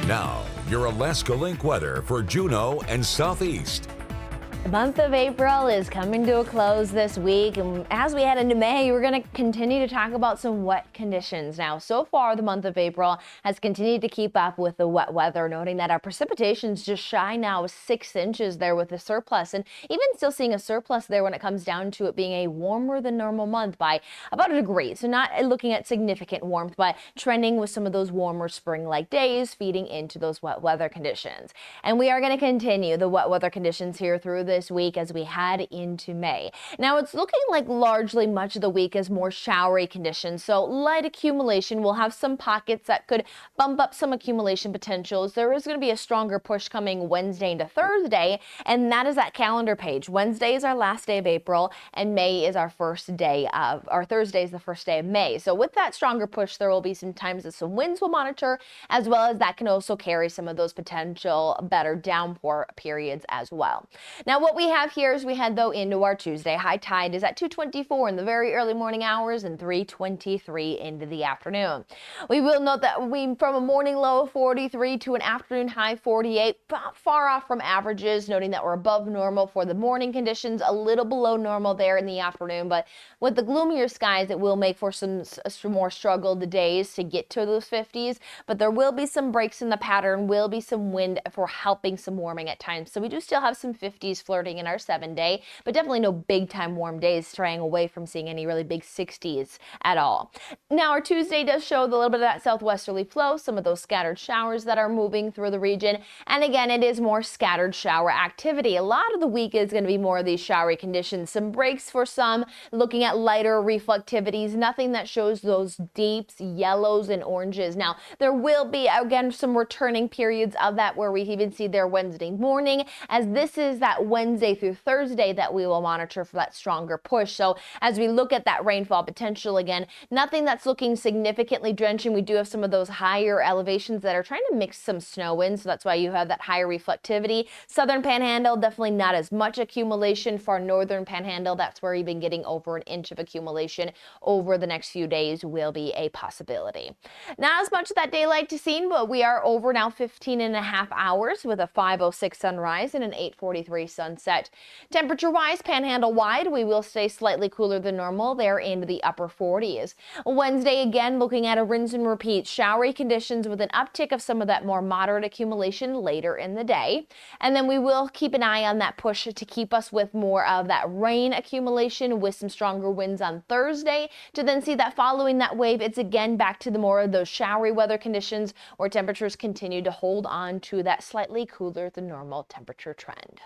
Now, your Alaska Link weather for Juneau and Southeast. The month of April is coming to a close this week, and as we head into May, we're going to continue to talk about some wet conditions. Now, so far, the month of April has continued to keep up with the wet weather, noting that our precipitation's just shy now of 6 inches there with a surplus, and even still seeing a surplus there when it comes down to it being a warmer than normal month by about a degree. So not looking at significant warmth, but trending with some of those warmer spring-like days, feeding into those wet weather conditions. And we are going to continue the wet weather conditions here through this week as we head into May. Now it's looking like largely much of the week is more showery conditions, so light accumulation. Will have some pockets that could bump up some accumulation potentials. There is going to be a stronger push coming Wednesday into Thursday, and that is that calendar page. Wednesday is our last day of April, and May is our first day of, or Thursday is the first day of May. So with that stronger push, there will be some times that some winds will monitor, as well as that can also carry some of those potential better downpour periods as well. Now what we have here as we head though into our Tuesday, high tide is at 2:24 in the very early morning hours and 3:23 into the afternoon. We will note that from a morning low of 43 to an afternoon high 48, far off from averages, noting that we're above normal for the morning conditions, a little below normal there in the afternoon, but with the gloomier skies, it will make for some more struggled days to get to those 50s, but there will be some breaks in the pattern, will be some wind for helping some warming at times. So we do still have some 50s flirting in our 7-day, but definitely no big time warm days, straying away from seeing any really big 60s at all. Now our Tuesday does show a little bit of that southwesterly flow, some of those scattered showers that are moving through the region. And again, it is more scattered shower activity. A lot of the week is going to be more of these showery conditions. Some breaks for some, looking at lighter reflectivities, nothing that shows those deeps, yellows and oranges. Now there will be again some returning periods of that where we even see there Wednesday morning, as this is that Wednesday through Thursday that we will monitor for that stronger push. So as we look at that rainfall potential, again, nothing that's looking significantly drenching. We do have some of those higher elevations that are trying to mix some snow in, so that's why you have that higher reflectivity. Southern Panhandle, definitely not as much accumulation. For northern Panhandle, that's where even getting over an inch of accumulation over the next few days will be a possibility. Not as much of that daylight to seen, but we are over now 15 and a half hours with a 5:06 sunrise and an 8:43 sunset. Temperature-wise, Panhandle-wide, we will stay slightly cooler than normal there into the upper 40s. Wednesday, again, looking at a rinse and repeat. Showery conditions with an uptick of some of that more moderate accumulation later in the day. And then we will keep an eye on that push to keep us with more of that rain accumulation with some stronger winds on Thursday, to then see that following that wave, it's again back to the more of those showery weather conditions where temperatures continue to hold on to that slightly cooler than normal temperature trend.